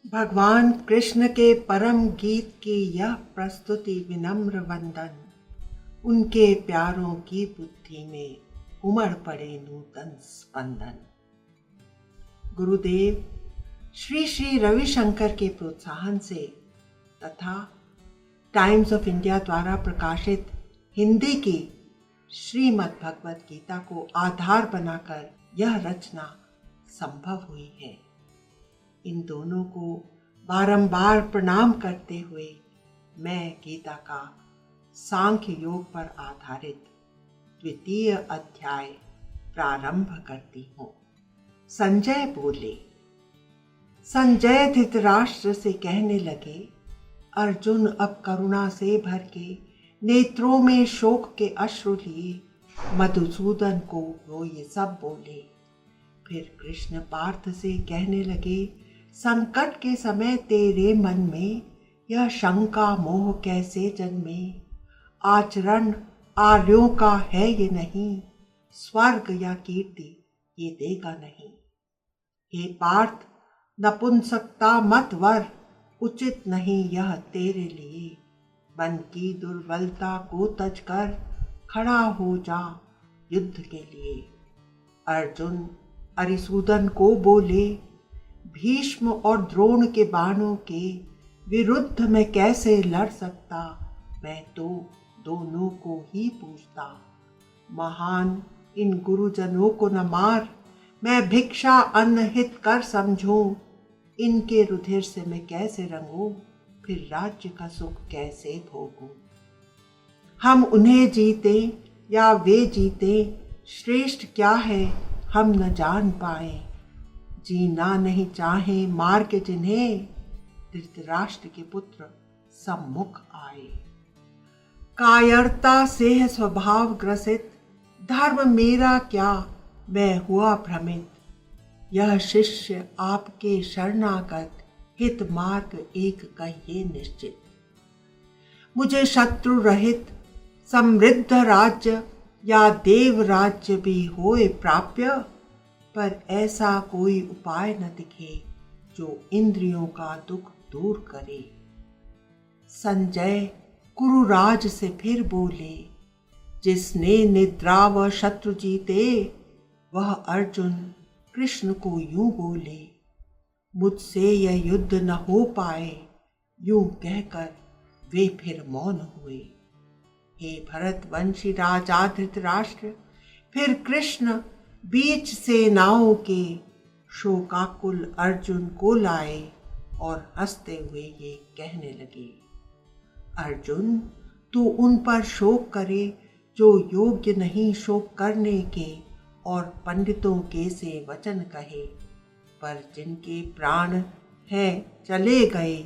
भगवान कृष्ण के परम गीत की यह प्रस्तुति विनम्र वंदन, उनके प्यारों की बुद्धि में उमड़ पड़े नूतन स्पंदन। गुरुदेव श्री श्री रविशंकर के प्रोत्साहन से तथा टाइम्स ऑफ इंडिया द्वारा प्रकाशित हिंदी की श्रीमद् भगवत गीता को आधार बनाकर यह रचना संभव हुई है। इन दोनों को बारंबार प्रणाम करते हुए मैं गीता का सांख्य योग पर आधारित द्वितीय अध्याय प्रारंभ करती हूँ। संजय बोले। संजय धृतराष्ट्र से कहने लगे, अर्जुन अब करुणा से भर के नेत्रों में शोक के अश्रु लिए मधुसूदन को वो ये सब बोले। फिर कृष्ण पार्थ से कहने लगे, संकट के समय तेरे मन में यह शंका मोह कैसे जन्मे? आचरण आर्यों का है ये नहीं, स्वर्ग या कीर्ति ये देगा नहीं। हे पार्थ, नपुंसकता मत वर, उचित नहीं यह तेरे लिए। मन की दुर्बलता को तज कर खड़ा हो जा युद्ध के लिए। अर्जुन अरिसूदन को बोले, भीष्म और द्रोण के बाणों के विरुद्ध मैं कैसे लड़ सकता? मैं तो दोनों को ही पूछता। महान इन गुरुजनों को न मार, मैं भिक्षा अन्न हित कर समझूं। इनके रुधिर से मैं कैसे रंगूं, फिर राज्य का सुख कैसे भोगूं। हम उन्हें जीते या वे जीते, श्रेष्ठ क्या है हम न जान पाए। जीना नहीं चाहे मार के जिन्हें, धृतराष्ट्र के पुत्र सम्मुख आए। कायरता से है स्वभाव ग्रसित, धर्म मेरा क्या मैं हुआ भ्रमित। यह शिष्य आपके शरणागत, हित मार्ग एक कहिए निश्चित। मुझे शत्रु रहित समृद्ध राज्य या देव राज्य भी होए प्राप्य, पर ऐसा कोई उपाय न दिखे जो इंद्रियों का दुख दूर करे। संजय कुरुराज से फिर बोले, जिसने निद्रा व शत्रु जीते, वह अर्जुन कृष्ण को यूं बोले, मुझसे यह युद्ध न हो पाए। यूं कहकर वे फिर मौन हुए। हे भरतवंशी राजा धृतराष्ट्र, फिर कृष्ण बीच सेनाओं के शोकाकुल अर्जुन को लाए और हंसते हुए ये कहने लगे, अर्जुन तू उन पर शोक करे जो योग्य नहीं शोक करने के, और पंडितों के से वचन कहे। पर जिनके प्राण हैं चले गए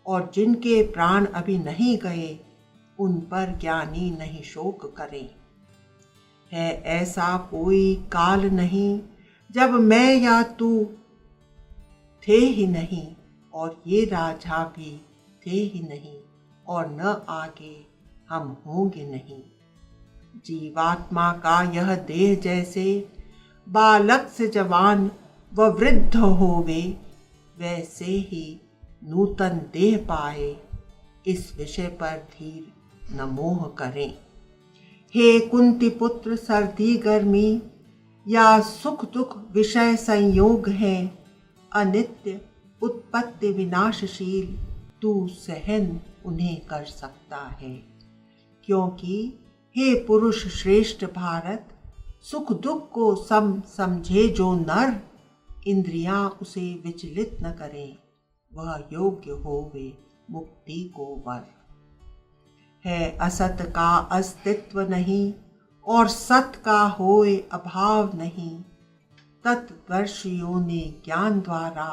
और जिनके प्राण अभी नहीं गए, उन पर ज्ञानी नहीं शोक करें। है ऐसा कोई काल नहीं जब मैं या तू थे ही नहीं, और ये राजा भी थे ही नहीं, और न आगे हम होंगे नहीं। जीवात्मा का यह देह जैसे बालक से जवान व वृद्ध होवे, वैसे ही नूतन देह पाए। इस विषय पर धीर न मोह करें। हे कुंती पुत्र, सर्दी गर्मी या सुख दुख विषय संयोग है, अनित्य उत्पत्ति विनाशशील, तू सहन उन्हें कर सकता है। क्योंकि हे पुरुष श्रेष्ठ भारत, सुख दुख को सम समझे जो नर, इंद्रियां उसे विचलित न करें, वह योग्य होवे मुक्ति को वर। है असत का अस्तित्व नहीं, और सत का होए अभाव नहीं। तत्वर्षियों ने ज्ञान द्वारा,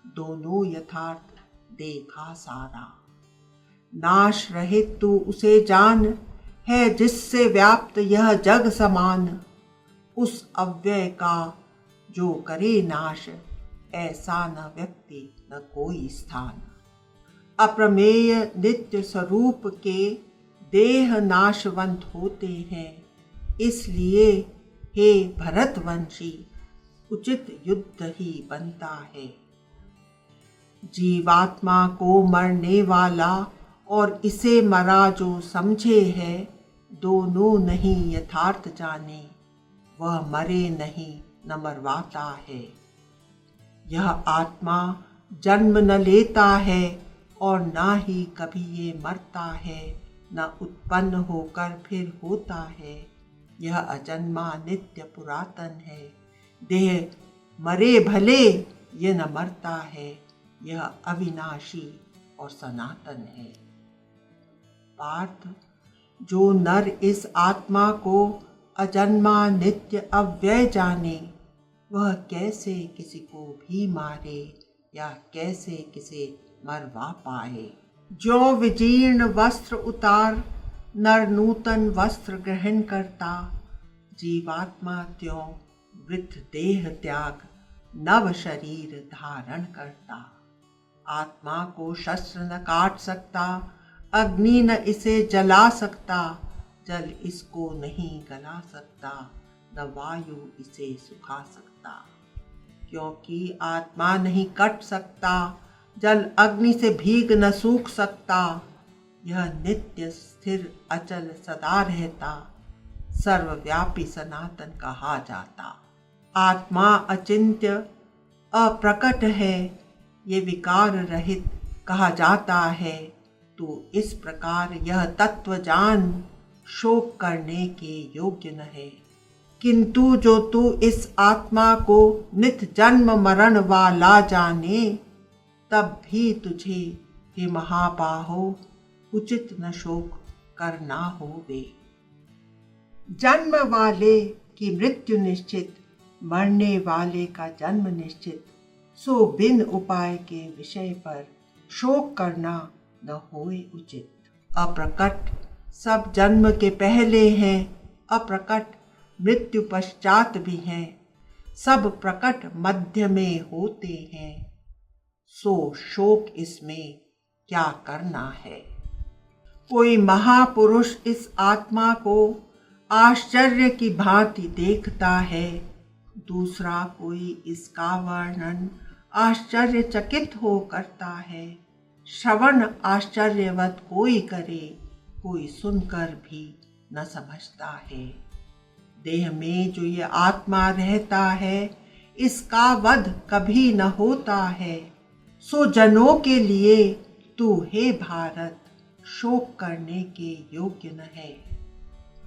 दोनों यथार्थ देखा सारा। नाश रहित तू उसे जान, है जिससे व्याप्त यह जग समान। उस अव्यय का जो करे नाश, ऐसा न व्यक्ति न कोई स्थान। अप्रमेय नित्य स्वरूप के देह नाशवंत होते हैं, इसलिए हे भरतवंशी उचित युद्ध ही बनता है। जीवात्मा को मरने वाला और इसे मरा जो समझे है, दोनों नहीं यथार्थ जाने, वह मरे नहीं न मरवाता है। यह आत्मा जन्म न लेता है और ना ही कभी ये मरता है, न उत्पन्न होकर फिर होता है। यह अजन्मा नित्य पुरातन है। देह मरे भले ये न मरता है, यह अविनाशी और सनातन है। पार्थ, जो नर इस आत्मा को अजन्मा नित्य अव्यय जाने, वह कैसे किसी को भी मारे या कैसे किसे मरवा पाए। जो विजीर्ण वस्त्र उतार नर नूतन वस्त्र ग्रहण करता, जीवात्मा त्यों वृद्ध देह त्याग नव शरीर धारण करता। आत्मा को शस्त्र न काट सकता, अग्नि न इसे जला सकता, जल इसको नहीं गला सकता, न वायु इसे सुखा सकता। क्योंकि आत्मा नहीं कट सकता, जल अग्नि से भीग न सूख सकता। यह नित्य स्थिर अचल सदा रहता, सर्वव्यापी सनातन कहा जाता। आत्मा अचिंत्य अप्रकट है, ये विकार रहित कहा जाता है। तो इस प्रकार यह तत्व जान, शोक करने के योग्य न है। किंतु जो तू इस आत्मा को नित जन्म मरण वाला जाने, तब भी तुझे हे महाबाहो उचित न शोक करना होवे। जन्म वाले की मृत्यु निश्चित, मरने वाले का जन्म निश्चित। सो बिन उपाय के विषय पर शोक करना न होए उचित। अप्रकट सब जन्म के पहले हैं, अप्रकट मृत्यु पश्चात भी हैं। सब प्रकट मध्य में होते हैं, सो शोक इसमें क्या करना है। कोई महापुरुष इस आत्मा को आश्चर्य की भांति देखता है, दूसरा कोई इसका वर्णन आश्चर्यचकित हो करता है। श्रवण आश्चर्यवत कोई करे, कोई सुनकर भी न समझता है। देह में जो ये आत्मा रहता है, इसका वध कभी न होता है। सो जनों के लिए तू हे भारत शोक करने के योग्य न है।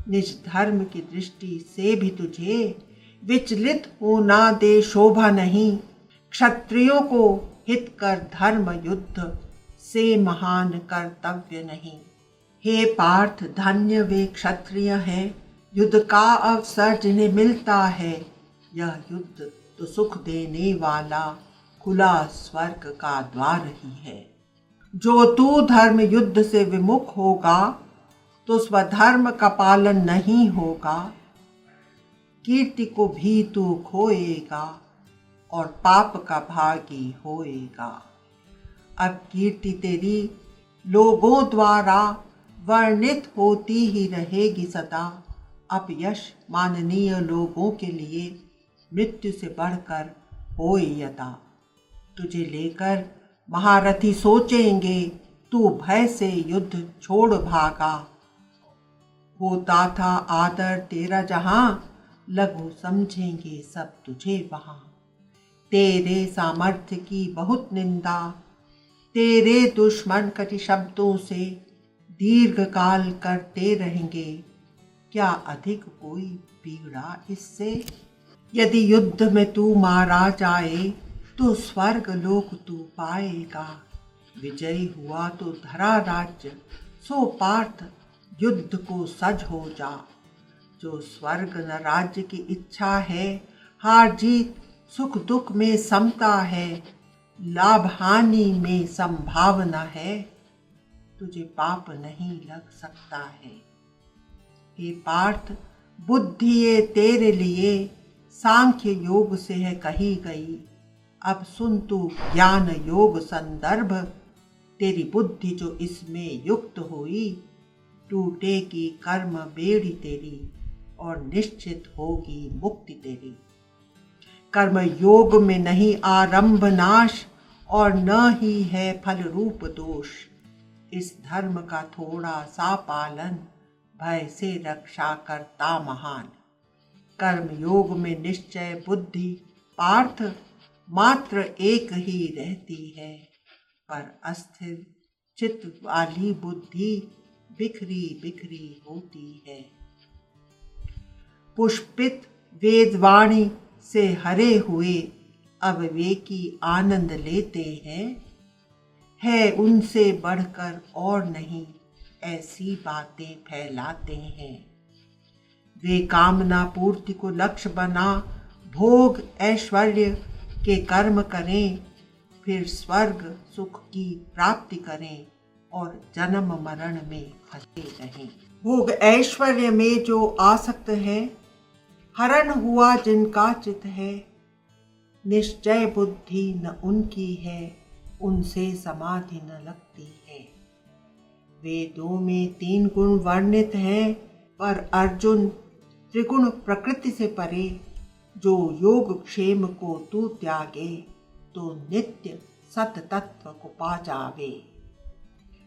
निज धर्म की दृष्टि से भी तुझे विचलित होना दे शोभा नहीं। क्षत्रियों को हित कर धर्म युद्ध से महान कर्तव्य नहीं। हे पार्थ, धन्य वे क्षत्रिय हैं, युद्ध का अवसर जिन्हें मिलता है। यह युद्ध तो सुख देने वाला खुला स्वर्ग का द्वार ही है। जो तू धर्म युद्ध से विमुख होगा, तो स्वधर्म का पालन नहीं होगा। कीर्ति को भी तू खोएगा और पाप का भागी होएगा। अब कीर्ति तेरी लोगों द्वारा वर्णित होती ही रहेगी सदा। अपयश माननीय लोगों के लिए मृत्यु से बढ़कर होए यदा। तुझे लेकर महारथी सोचेंगे, तू भय से युद्ध छोड़ भागा। होता था आदर तेरा जहां, लघु समझेंगे सब तुझे वहां। तेरे सामर्थ्य की बहुत निंदा, तेरे दुश्मन कटु शब्दों से दीर्घ काल करते रहेंगे। क्या अधिक कोई पीड़ा इससे? यदि युद्ध में तू मारा जाए, तो स्वर्ग लोक तू पाएगा। विजयी हुआ तो धरा राज्य, सो पार्थ युद्ध को सज हो जा। जो स्वर्ग न राज्य की इच्छा है, हार जीत सुख दुख में समता है। लाभ हानि में संभावना है, तुझे पाप नहीं लग सकता है। हे पार्थ, बुद्धि ये तेरे लिए सांख्य योग से है कही गई। अब सुन तू ज्ञान योग संदर्भ, तेरी बुद्धि जो इसमें युक्त हुई, टूटेगी कर्म बेड़ी तेरी और निश्चित होगी मुक्ति तेरी। कर्म योग में नहीं आरंभ नाश, और न ही है फल रूप दोष। इस धर्म का थोड़ा सा पालन भय से रक्षा करता महान। कर्म योग में निश्चय बुद्धि पार्थ मात्र एक ही रहती है, पर अस्थिर चित्त वाली बुद्धि बिखरी बिखरी होती है। पुष्पित वेदवाणी से हरे हुए अविवेकी आनंद लेते हैं, है उनसे बढ़कर और नहीं ऐसी बातें फैलाते हैं। वे कामना पूर्ति को लक्ष्य बना भोग ऐश्वर्य के कर्म करें, फिर स्वर्ग सुख की प्राप्ति करें और जन्म मरण में फंसे रहें। भोग ऐश्वर्य में जो आसक्त है, हरण हुआ जिनका चित है, निश्चय बुद्धि न उनकी है, उनसे समाधि न लगती है। वेदों में 3 गुण वर्णित हैं, पर अर्जुन त्रिगुण प्रकृति से परे जो योग क्षेम को तू त्यागे, तो नित्य सत तत्व को पा जावे।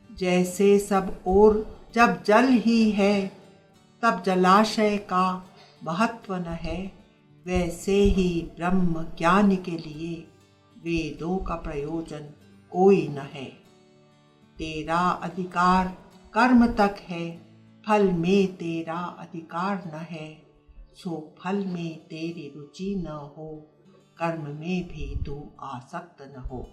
जैसे सब ओर जब जल ही है, तब जलाशय का महत्व न है, वैसे ही ब्रह्म ज्ञान के लिए वेदों का प्रयोजन कोई न है। तेरा अधिकार कर्म तक है, फल में तेरा अधिकार न है, सो फल में तेरी रुचि न हो, कर्म में भी तू आसक्त न हो।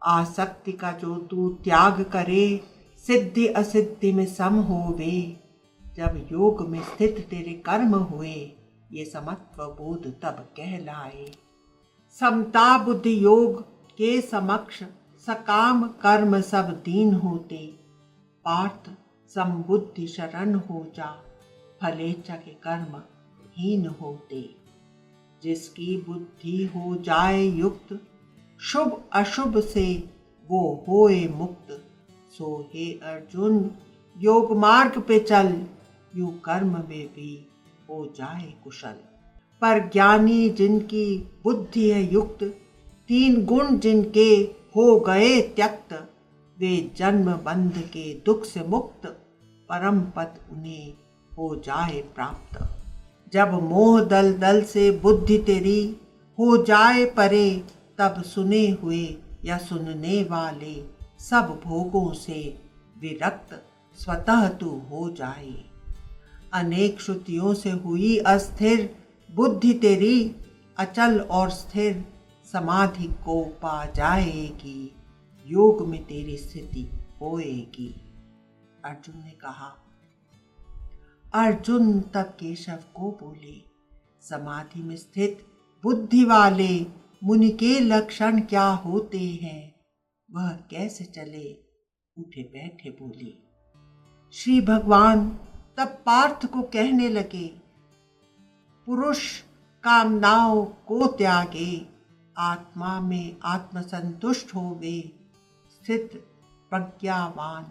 आसक्ति का जो तू त्याग करे, सिद्धि असिद्धि में सम होवे। जब योग में स्थित तेरे कर्म हुए, ये समत्व बोध तब कहलाए। समता बुद्धि योग के समक्ष सकाम कर्म सब दीन होते। पार्थ समबुद्धि शरण हो जा, फलेच्छा के कर्म हीन होते। जिसकी बुद्धि हो जाए युक्त, शुभ अशुभ से वो होए मुक्त। सो हे अर्जुन योग मार्ग पे चल, यू कर्म में भी हो जाए कुशल। पर ज्ञानी जिनकी बुद्धि है युक्त, 3 गुण जिनके हो गए त्यक्त, वे जन्म बंध के दुख से मुक्त, परम पद उन्हें हो जाए प्राप्त। जब मोह दल दल से बुद्धि तेरी हो जाए परे, तब सुने हुए या सुनने वाले सब भोगों से विरक्त स्वतः तू हो जाए। अनेक श्रुतियों से हुई अस्थिर बुद्धि तेरी, अचल और स्थिर समाधि को पा जाएगी, योग में तेरी स्थिति होएगी। अर्जुन ने कहा। अर्जुन तब केशव को बोले, समाधि में स्थित बुद्धि वाले मुनि के लक्षण क्या होते हैं, वह कैसे चले उठे बैठे बोले। श्री भगवान तब पार्थ को कहने लगे, पुरुष कामनाओं को त्यागे, आत्मा में आत्मसंतुष्ट होवे, स्थित प्रज्ञावान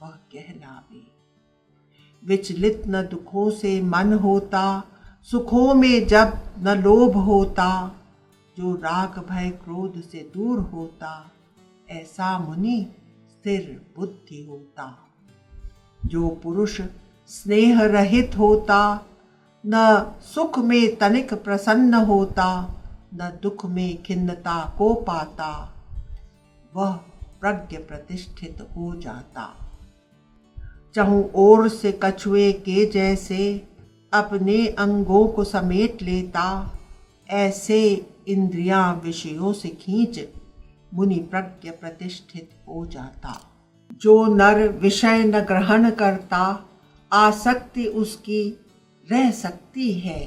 वह कहलावे। विचलित न दुखों से मन होता, सुखों में जब न लोभ होता, जो राग भय क्रोध से दूर होता, ऐसा मुनि स्थिर बुद्धि होता। जो पुरुष स्नेह रहित होता, न सुख में तनिक प्रसन्न होता, न दुख में खिन्नता को पाता, वह प्रज्ञ प्रतिष्ठित हो जाता। चहुं ओर से कछुए के जैसे अपने अंगों को समेट लेता, ऐसे इंद्रियां विषयों से खींच मुनि प्रज्ञ प्रतिष्ठित हो जाता। जो नर विषय न ग्रहण करता, आसक्ति उसकी रह सकती है।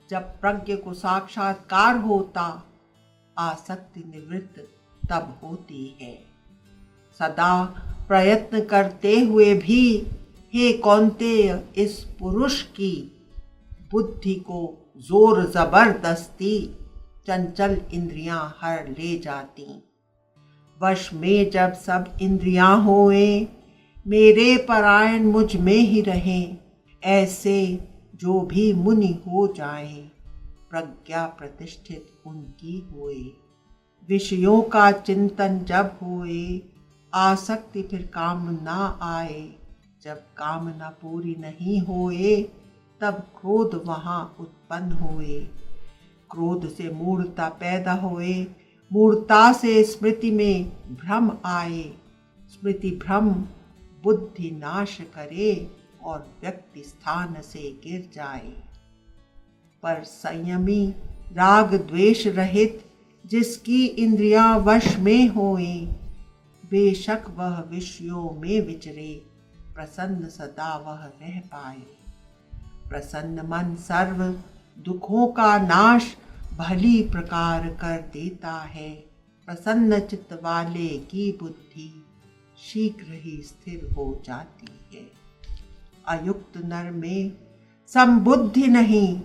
जब प्रज्ञ को साक्षात्कार होता, आसक्ति निवृत्त तब होती है। सदा प्रयत्न करते हुए भी हे कौन्तेय, इस पुरुष की बुद्धि को जोर जबरदस्ती चंचल इंद्रियां हर ले जाती। वश में जब सब इंद्रियां होए, मेरे परायण मुझ में ही रहें, ऐसे जो भी मुनि हो जाए, प्रज्ञा प्रतिष्ठित उनकी होए। विषयों का चिंतन जब होए, आसक्ति फिर काम ना आए। जब कामना पूरी नहीं होए, तब क्रोध वहाँ उत्पन्न होए। क्रोध से मूढ़ता पैदा होए, मूढ़ता से स्मृति में भ्रम आए। स्मृति भ्रम बुद्धि नाश करे और व्यक्ति स्थान से गिर जाए। पर संयमी राग द्वेष रहित जिसकी इंद्रियां वश में होए, बेशक वह विषयों में विचरे, प्रसन्न सदा वह रह पाए। प्रसन्न मन सर्व दुखों का नाश भली प्रकार कर देता है। प्रसन्न चित्त वाले की बुद्धि शीघ्र ही स्थिर हो जाती है। अयुक्त नर में समबुद्धि नहीं,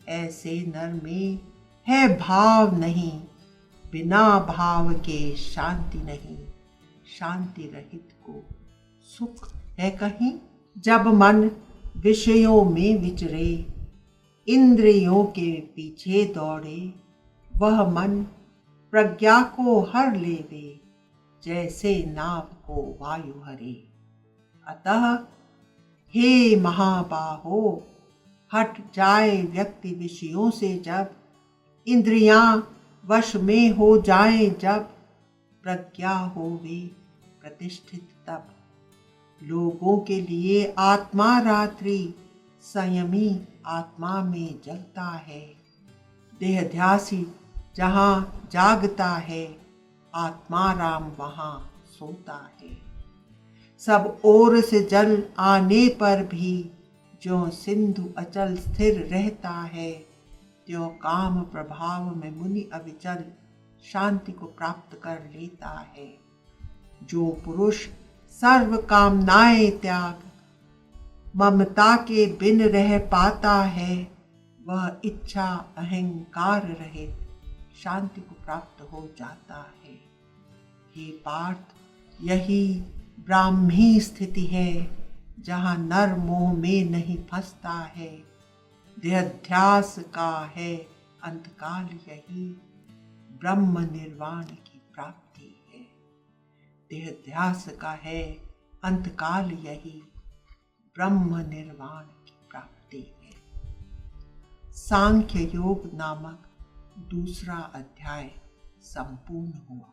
ऐसे नर में है भाव नहीं। बिना भाव के शांति नहीं, शांति रहित को सुख है कहीं। जब मन विषयों में विचरे, इंद्रियों के पीछे दौड़े, वह मन प्रज्ञा को हर लेवे, जैसे नाव को वायु हरे। अतः हे महाबाहो, हट जाए व्यक्ति विषयों से जब, इंद्रियां वश में हो जाए जब, प्रज्ञा होवे प्रतिष्ठित तब। लोगों के लिए आत्मा रात्रि, संयमी आत्मा में जगता है। देहध्यासी जहाँ जागता है, आत्मा राम वहाँ सोता है। सब ओर से जल आने पर भी जो सिंधु अचल स्थिर रहता है, त्यों काम प्रभाव में मुनि अविचल शांति को प्राप्त कर लेता है। जो पुरुष सर्व कामनाएं त्याग, ममता के बिन रह पाता है, वह इच्छा अहंकार रहित शांति को प्राप्त हो जाता है। हे पार्थ, यही ब्राह्मी स्थिति है, जहाँ नर मोह में नहीं फंसता है। देहाध्यास का है अंतकाल यही, ब्रह्म निर्वाण की प्राप्ति है। देहाध्यास का है अंतकाल यही, ब्रह्म निर्वाण की प्राप्ति है। सांख्य योग नामक दूसरा अध्याय संपूर्ण हुआ।